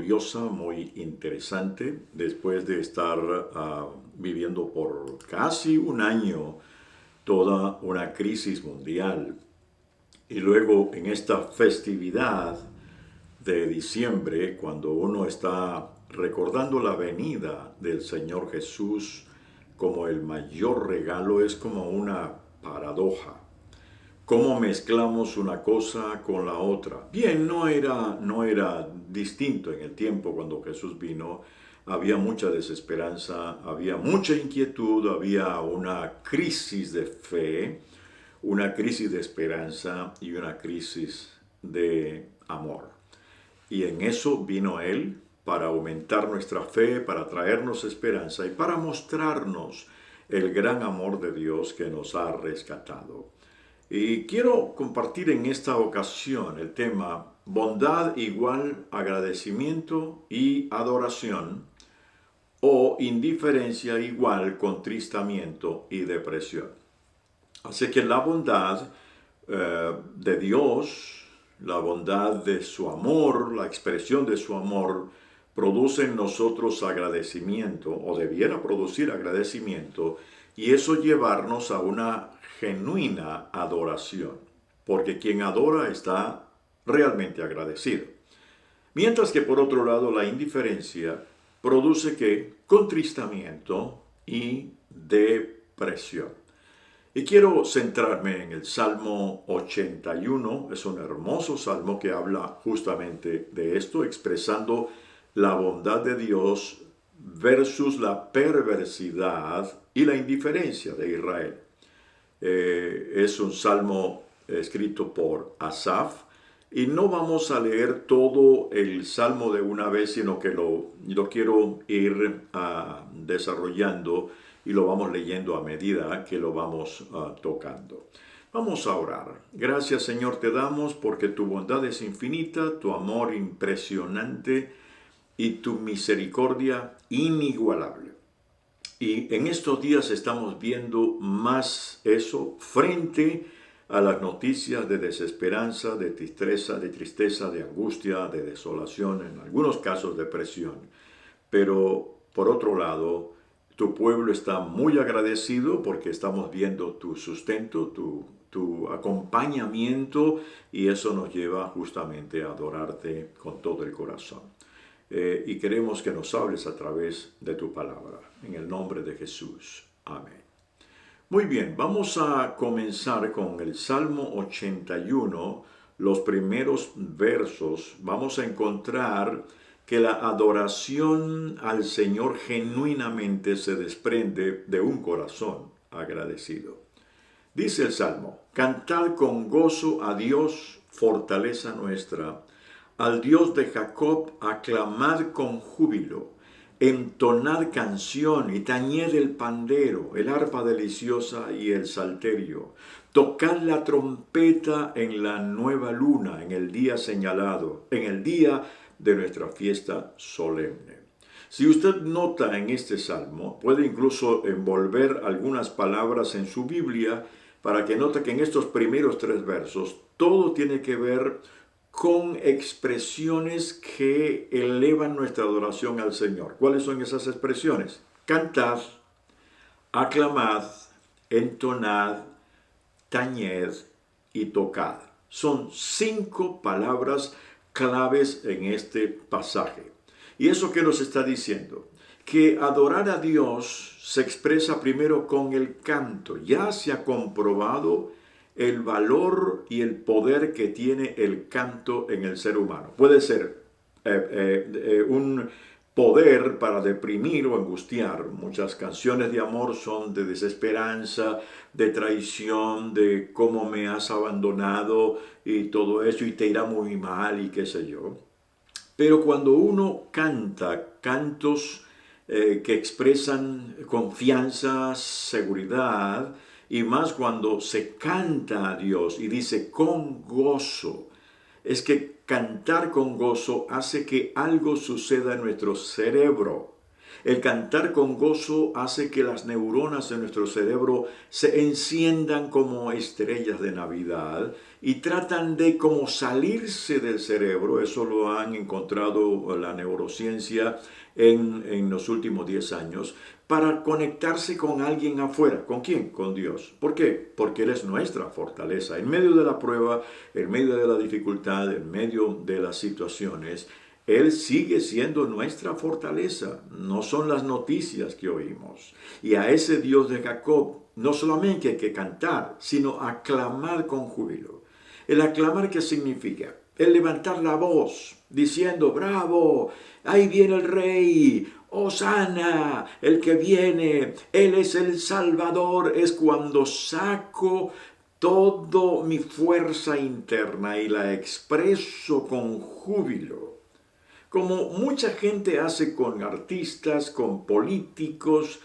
curiosa, muy interesante, después de estar viviendo por casi un año toda una crisis mundial. Y luego en esta festividad de diciembre, cuando uno está recordando la venida del Señor Jesús como el mayor regalo, es como una paradoja. ¿Cómo mezclamos una cosa con la otra? Bien, no era distinto en el tiempo cuando Jesús vino. Había mucha desesperanza, había mucha inquietud, había una crisis de fe, una crisis de esperanza y una crisis de amor. Y en eso vino Él para aumentar nuestra fe, para traernos esperanza y para mostrarnos el gran amor de Dios que nos ha rescatado. Y quiero compartir en esta ocasión el tema bondad igual agradecimiento y adoración o indiferencia igual contristamiento y depresión. Así que la bondad de Dios, la bondad de su amor, la expresión de su amor, produce en nosotros agradecimiento, o debiera producir agradecimiento, y eso llevarnos a una genuina adoración, porque quien adora está realmente agradecido. Mientras que por otro lado la indiferencia produce que contristamiento y depresión. Y quiero centrarme en el Salmo 81, es un hermoso salmo que habla justamente de esto, expresando la bondad de Dios versus la perversidad y la indiferencia de Israel. Es un salmo escrito por Asaf, y no vamos a leer todo el salmo de una vez, sino que lo quiero ir desarrollando y lo vamos leyendo a medida que lo vamos tocando. Vamos a orar. Gracias, Señor, te damos porque tu bondad es infinita, tu amor impresionante y tu misericordia inigualable. Y en estos días estamos viendo más eso frente a las noticias de desesperanza, de tristeza, de angustia, de desolación, en algunos casos depresión. Pero por otro lado, tu pueblo está muy agradecido porque estamos viendo tu sustento, tu acompañamiento, y eso nos lleva justamente a adorarte con todo el corazón. Y queremos que nos hables a través de tu palabra. En el nombre de Jesús. Amén. Muy bien, vamos a comenzar con el Salmo 81, los primeros versos. Vamos a encontrar que la adoración al Señor genuinamente se desprende de un corazón agradecido. Dice el Salmo: cantad con gozo a Dios, fortaleza nuestra. Al Dios de Jacob aclamad con júbilo. Entonad canción y tañed el pandero, el arpa deliciosa y el salterio. Tocad la trompeta en la nueva luna, en el día señalado, en el día de nuestra fiesta solemne. Si usted nota en este salmo, puede incluso envolver algunas palabras en su Biblia para que note que en estos primeros 3 versos todo tiene que ver con expresiones que elevan nuestra adoración al Señor. ¿Cuáles son esas expresiones? Cantad, aclamad, entonad, tañed y tocad. Son 5 palabras claves en este pasaje. ¿Y eso qué nos está diciendo? Que adorar a Dios se expresa primero con el canto. Ya se ha comprobado el valor y el poder que tiene el canto en el ser humano. Puede ser un poder para deprimir o angustiar. Muchas canciones de amor son de desesperanza, de traición, de cómo me has abandonado y todo eso, y te irá muy mal y qué sé yo. Pero cuando uno canta cantos que expresan confianza, seguridad, y más cuando se canta a Dios y dice con gozo, es que cantar con gozo hace que algo suceda en nuestro cerebro. El cantar con gozo hace que las neuronas de nuestro cerebro se enciendan como estrellas de Navidad y tratan de como salirse del cerebro. Eso lo han encontrado la neurociencia en los últimos 10 años, para conectarse con alguien afuera. ¿Con quién? Con Dios. ¿Por qué? Porque Él es nuestra fortaleza. En medio de la prueba, en medio de la dificultad, en medio de las situaciones, Él sigue siendo nuestra fortaleza. No son las noticias que oímos. Y a ese Dios de Jacob no solamente hay que cantar, sino aclamar con júbilo. El aclamar, ¿qué significa? El levantar la voz, diciendo, bravo, ahí viene el rey, Hosana, el que viene, Él es el Salvador. Es cuando saco toda mi fuerza interna y la expreso con júbilo. Como mucha gente hace con artistas, con políticos,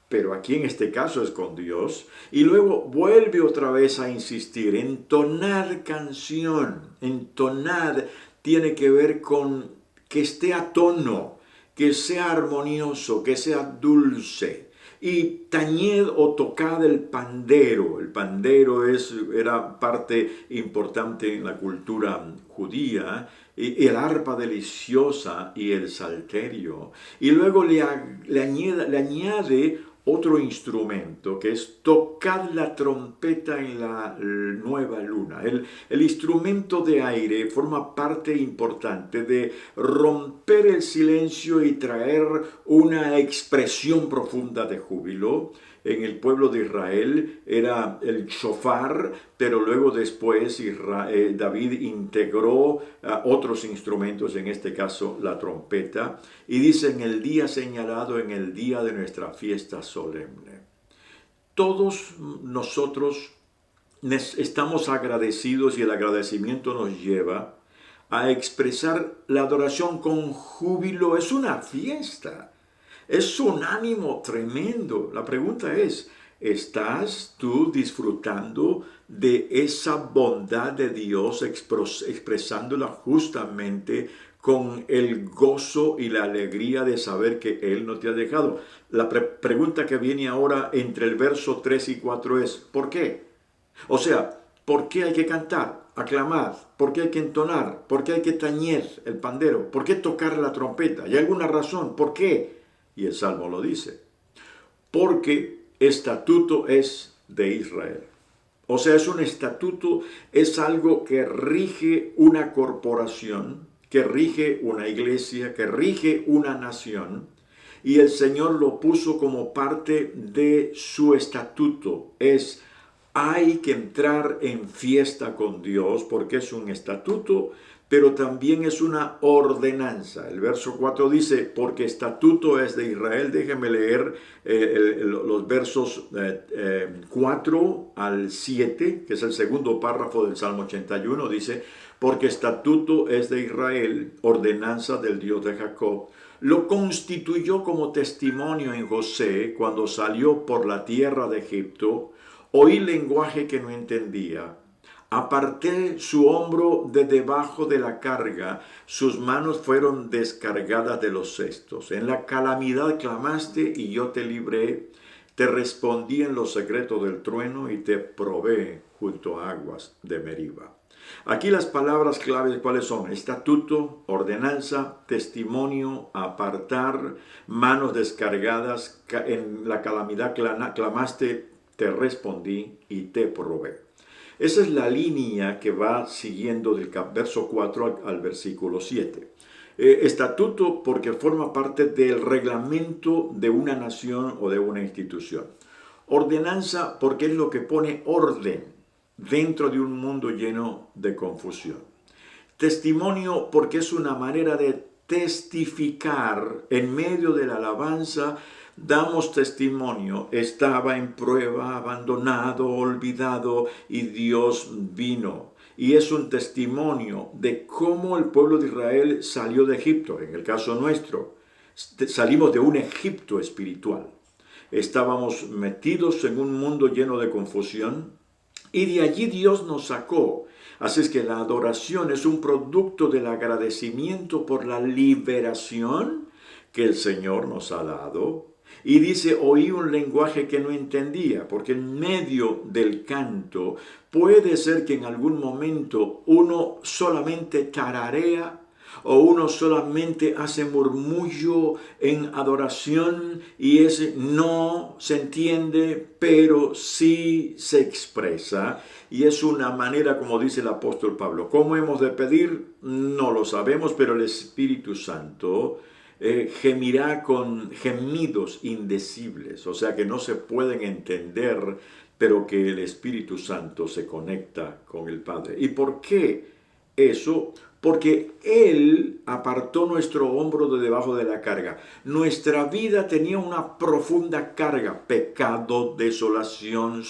pero aquí en este caso es con Dios, y luego vuelve otra vez a insistir, entonar canción, entonar tiene que ver con que esté a tono, que sea armonioso, que sea dulce. Y tañed o tocad el pandero. El pandero era parte importante en la cultura judía, y el arpa deliciosa y el salterio. Y luego le añade otro instrumento, que es tocar la trompeta en la nueva luna. El instrumento de aire forma parte importante de romper el silencio y traer una expresión profunda de júbilo. En el pueblo de Israel era el shofar, pero luego después David integró otros instrumentos, en este caso la trompeta, y dice en el día señalado, en el día de nuestra fiesta solemne. Todos nosotros estamos agradecidos y el agradecimiento nos lleva a expresar la adoración con júbilo. Es una fiesta. Es un ánimo tremendo. La pregunta es, ¿estás tú disfrutando de esa bondad de Dios, expresándola justamente con el gozo y la alegría de saber que Él no te ha dejado? La pregunta que viene ahora entre el verso 3 y 4 es, ¿por qué? O sea, ¿por qué hay que cantar, aclamar? ¿Por qué hay que entonar? ¿Por qué hay que tañer el pandero? ¿Por qué tocar la trompeta? ¿Hay alguna razón? ¿Por qué? Y el Salmo lo dice, porque estatuto es de Israel. O sea, es un estatuto, es algo que rige una corporación, que rige una iglesia, que rige una nación, y el Señor lo puso como parte de su estatuto. Hay que entrar en fiesta con Dios porque es un estatuto, pero también es una ordenanza. El verso 4 dice, porque estatuto es de Israel. Déjenme leer los versos 4 al 7, que es el segundo párrafo del Salmo 81. Dice, porque estatuto es de Israel, ordenanza del Dios de Jacob. Lo constituyó como testimonio en José cuando salió por la tierra de Egipto. Oí lenguaje que no entendía. Aparté su hombro de debajo de la carga, sus manos fueron descargadas de los cestos. En la calamidad clamaste y yo te libré. Te respondí en lo secreto del trueno y te probé junto a aguas de Meriba. Aquí las palabras claves, ¿cuáles son? Estatuto, ordenanza, testimonio, apartar, manos descargadas. En la calamidad clamaste, te respondí y te probé. Esa es la línea que va siguiendo del verso 4 al versículo 7. Estatuto porque forma parte del reglamento de una nación o de una institución. Ordenanza porque es lo que pone orden dentro de un mundo lleno de confusión. Testimonio porque es una manera de testificar en medio de la alabanza. Damos testimonio, estaba en prueba, abandonado, olvidado, y Dios vino. Y es un testimonio de cómo el pueblo de Israel salió de Egipto. En el caso nuestro, salimos de un Egipto espiritual. Estábamos metidos en un mundo lleno de confusión, y de allí Dios nos sacó. Así es que la adoración es un producto del agradecimiento por la liberación que el Señor nos ha dado. Y dice, oí un lenguaje que no entendía, porque en medio del canto puede ser que en algún momento uno solamente tararea o uno solamente hace murmullo en adoración y ese no se entiende, pero sí se expresa. Y es una manera, como dice el apóstol Pablo, ¿cómo hemos de pedir? No lo sabemos, pero el Espíritu Santo gemirá con gemidos indecibles, o sea que no se pueden entender, pero que el Espíritu Santo se conecta con el Padre. ¿Y por qué eso? Porque Él apartó nuestro hombro de debajo de la carga. Nuestra vida tenía una profunda carga: pecado, desolación,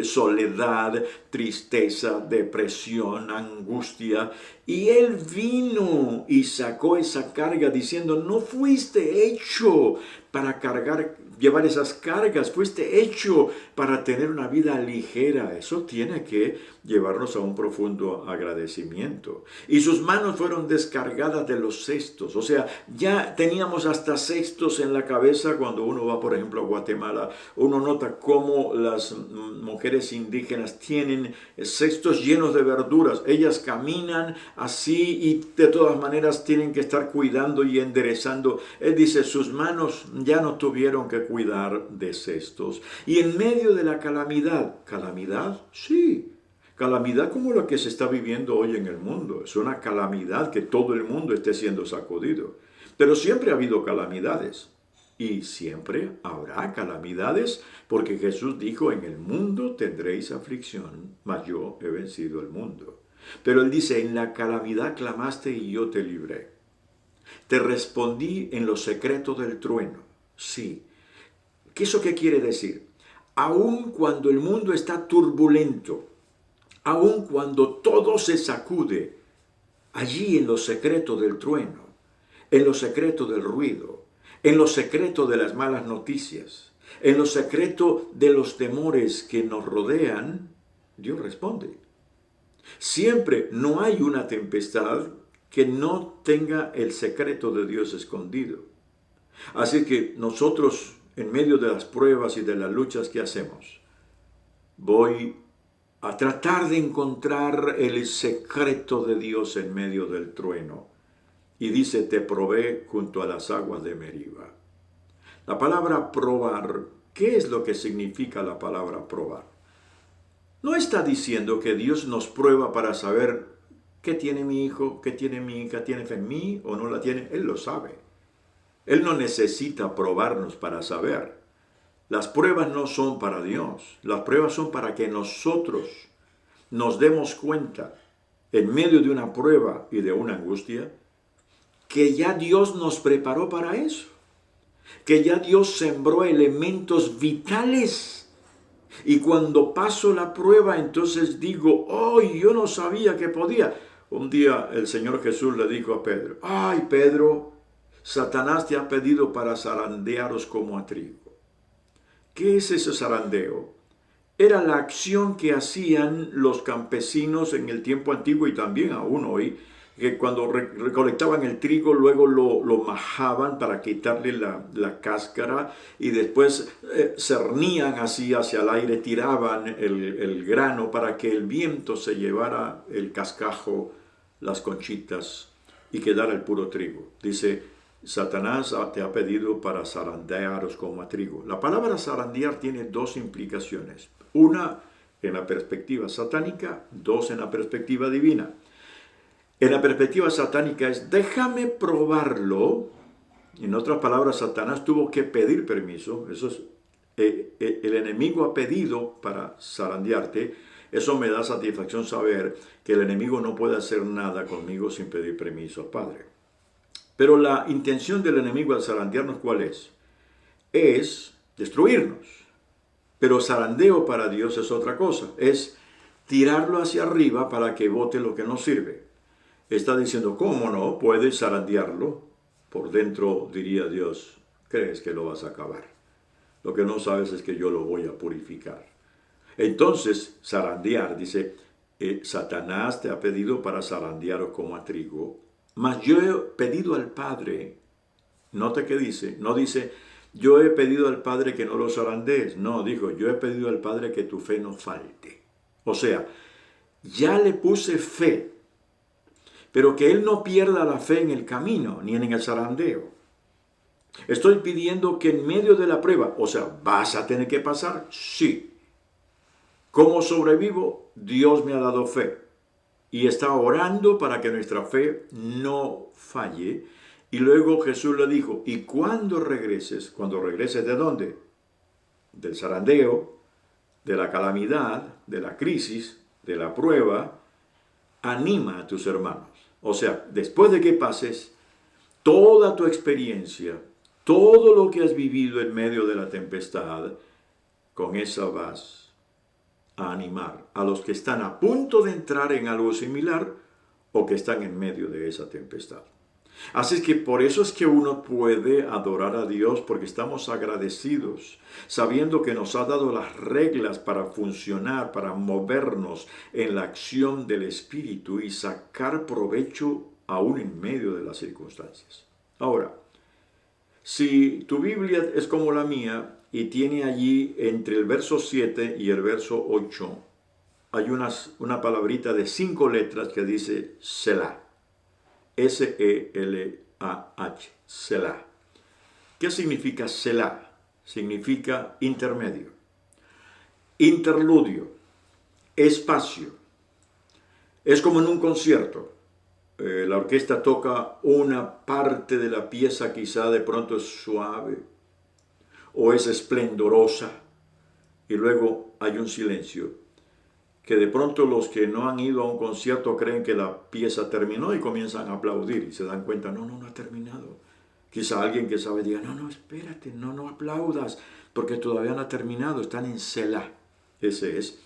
soledad, tristeza, depresión, angustia. Y Él vino y sacó esa carga diciendo, no fuiste hecho para llevar esas cargas, fuiste hecho para tener una vida ligera. Eso tiene que llevarnos a un profundo agradecimiento. Y sus manos fueron descargadas de los cestos. O sea, ya teníamos hasta cestos en la cabeza. Cuando uno va, por ejemplo, a Guatemala, uno nota cómo las mujeres indígenas tienen cestos llenos de verduras. Ellas caminan así y de todas maneras tienen que estar cuidando y enderezando. Él dice, sus manos ya no tuvieron que cuidar de cestos. Y en medio de la calamidad, ¿calamidad? Sí. Calamidad como la que se está viviendo hoy en el mundo. Es una calamidad que todo el mundo esté siendo sacudido. Pero siempre ha habido calamidades. Y siempre habrá calamidades, porque Jesús dijo, en el mundo tendréis aflicción, mas yo he vencido el mundo. Pero Él dice, en la calamidad clamaste y yo te libré. Te respondí en lo secreto del trueno. Sí. ¿Eso qué quiere decir? Aun cuando el mundo está turbulento, aun cuando todo se sacude, allí en lo secreto del trueno, en lo secreto del ruido, en lo secreto de las malas noticias, en lo secreto de los temores que nos rodean, Dios responde. Siempre no hay una tempestad que no tenga el secreto de Dios escondido. Así que nosotros, en medio de las pruebas y de las luchas que hacemos, voy a tratar de encontrar el secreto de Dios en medio del trueno. Y dice, te probé junto a las aguas de Meriba. La palabra probar, ¿qué es lo que significa la palabra probar? No está diciendo que Dios nos prueba para saber qué tiene mi hijo, qué tiene mi hija, tiene fe en mí o no la tiene. Él lo sabe. Él no necesita probarnos para saber. Las pruebas no son para Dios. Las pruebas son para que nosotros nos demos cuenta, en medio de una prueba y de una angustia, que ya Dios nos preparó para eso. Que ya Dios sembró elementos vitales. Y cuando paso la prueba, entonces digo, oh, yo no sabía que podía. Un día el Señor Jesús le dijo a Pedro, ay, Pedro, Satanás te ha pedido para zarandearos como a trigo. ¿Qué es ese zarandeo? Era la acción que hacían los campesinos en el tiempo antiguo y también aún hoy, que cuando recolectaban el trigo, luego lo majaban para quitarle la cáscara y después cernían así hacia el aire, tiraban el grano para que el viento se llevara el cascajo, las conchitas y quedara el puro trigo. Dice, Satanás te ha pedido para zarandearos como a trigo. La palabra zarandear tiene dos implicaciones. Una en la perspectiva satánica, dos en la perspectiva divina. En la perspectiva satánica es, déjame probarlo. En otras palabras, Satanás tuvo que pedir permiso. Eso es, el enemigo ha pedido para zarandearte. Eso me da satisfacción saber que el enemigo no puede hacer nada conmigo sin pedir permiso al Padre. Pero la intención del enemigo al zarandearnos, ¿cuál es? Es destruirnos. Pero zarandeo para Dios es otra cosa. Es tirarlo hacia arriba para que bote lo que no sirve. Está diciendo, ¿cómo no? Puedes zarandearlo. Por dentro diría Dios, crees que lo vas a acabar. Lo que no sabes es que yo lo voy a purificar. Entonces, zarandear, dice, Satanás te ha pedido para zarandearos como a trigo. Mas yo he pedido al Padre Note que dice, no dice, yo he pedido al Padre que no los zarandees. No, dijo, yo he pedido al Padre que tu fe no falte. O sea, ya le puse fe, pero que Él no pierda la fe en el camino, ni en el zarandeo. Estoy pidiendo que en medio de la prueba, o sea, ¿vas a tener que pasar? Sí. ¿Cómo sobrevivo? Dios me ha dado fe. Y está orando para que nuestra fe no falle. Y luego Jesús le dijo, y cuando regreses ¿de dónde? Del zarandeo, de la calamidad, de la crisis, de la prueba, anima a tus hermanos. O sea, después de que pases toda tu experiencia, todo lo que has vivido en medio de la tempestad, con esa vas a animar a los que están a punto de entrar en algo similar o que están en medio de esa tempestad. Así es que por eso es que uno puede adorar a Dios, porque estamos agradecidos, sabiendo que nos ha dado las reglas para funcionar, para movernos en la acción del Espíritu y sacar provecho aún en medio de las circunstancias. Ahora, si tu Biblia es como la mía y tiene allí entre el verso 7 y el verso 8, hay una palabrita de 5 letras que dice Selah. S-E-L-A-H, Selah. ¿Qué significa Selah? Significa intermedio, interludio, espacio. Es como en un concierto. La orquesta toca una parte de la pieza, quizá de pronto es suave o es esplendorosa, y luego hay un silencio, que de pronto los que no han ido a un concierto creen que la pieza terminó y comienzan a aplaudir y se dan cuenta, no ha terminado. Quizá alguien que sabe diga, no, espérate, no aplaudas, porque todavía no ha terminado, están en Selah. Ese es.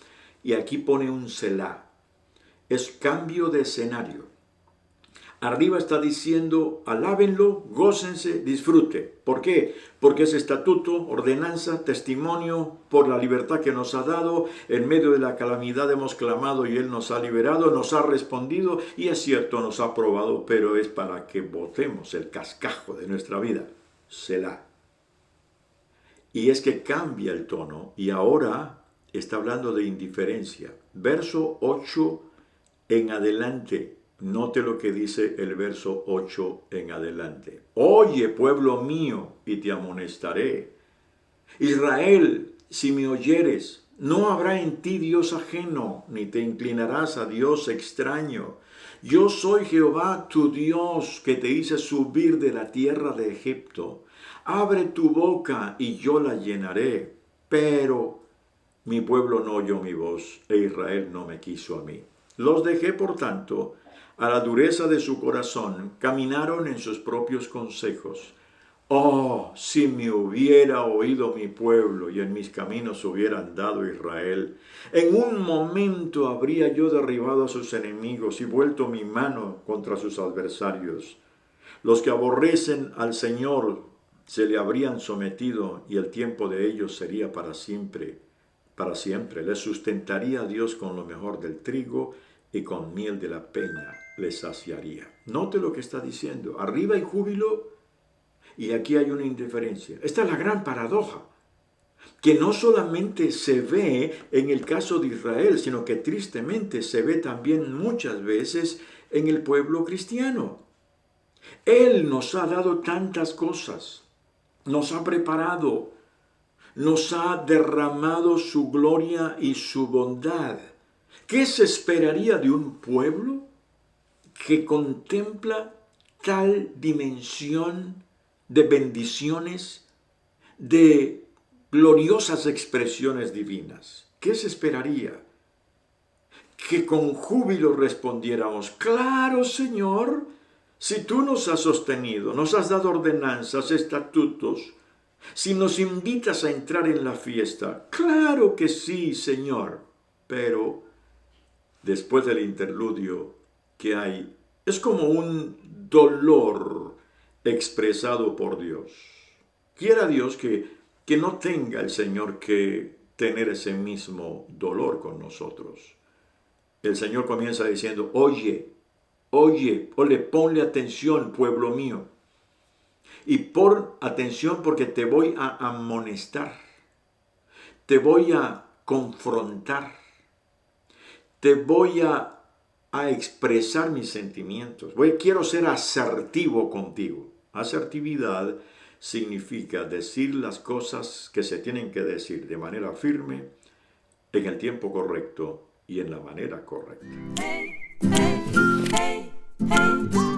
Y aquí pone un Selah. Es cambio de escenario. Arriba está diciendo, alábenlo, gócense, disfrute. ¿Por qué? Porque es estatuto, ordenanza, testimonio por la libertad que nos ha dado. En medio de la calamidad hemos clamado y Él nos ha liberado, nos ha respondido y es cierto, nos ha aprobado, pero es para que botemos el cascajo de nuestra vida. Selah. Y es que cambia el tono y ahora está hablando de indiferencia. Verso 8 en adelante. Note lo que dice el verso 8 en adelante. Oye, pueblo mío, y te amonestaré. Israel, si me oyeres, no habrá en ti Dios ajeno, ni te inclinarás a Dios extraño. Yo soy Jehová tu Dios, que te hice subir de la tierra de Egipto. Abre tu boca y yo la llenaré. Pero mi pueblo no oyó mi voz, e Israel no me quiso a mí. Los dejé, por tanto, a la dureza de su corazón, caminaron en sus propios consejos. Oh, si me hubiera oído mi pueblo y en mis caminos hubiera andado Israel, en un momento habría yo derribado a sus enemigos y vuelto mi mano contra sus adversarios. Los que aborrecen al Señor se le habrían sometido y el tiempo de ellos sería para siempre. Para siempre les sustentaría a Dios con lo mejor del trigo y con miel de la peña les saciaría. Note lo que está diciendo. Arriba hay júbilo y aquí hay una indiferencia. Esta es la gran paradoja, que no solamente se ve en el caso de Israel, sino que tristemente se ve también muchas veces en el pueblo cristiano. Él nos ha dado tantas cosas, nos ha preparado, nos ha derramado su gloria y su bondad. ¿Qué se esperaría de un pueblo que contempla tal dimensión de bendiciones, de gloriosas expresiones divinas? ¿Qué se esperaría? Que con júbilo respondiéramos, claro, Señor, si tú nos has sostenido, nos has dado ordenanzas, estatutos, si nos invitas a entrar en la fiesta, claro que sí, Señor, pero después del interludio que hay, es como un dolor expresado por Dios. Quiera Dios que no tenga el Señor que tener ese mismo dolor con nosotros. El Señor comienza diciendo, oye, ponle atención, pueblo mío. Y pon atención porque te voy a amonestar, te voy a confrontar, te voy a expresar mis sentimientos. Quiero ser asertivo contigo. Asertividad significa decir las cosas que se tienen que decir de manera firme, en el tiempo correcto y en la manera correcta. Hey, hey, hey, hey.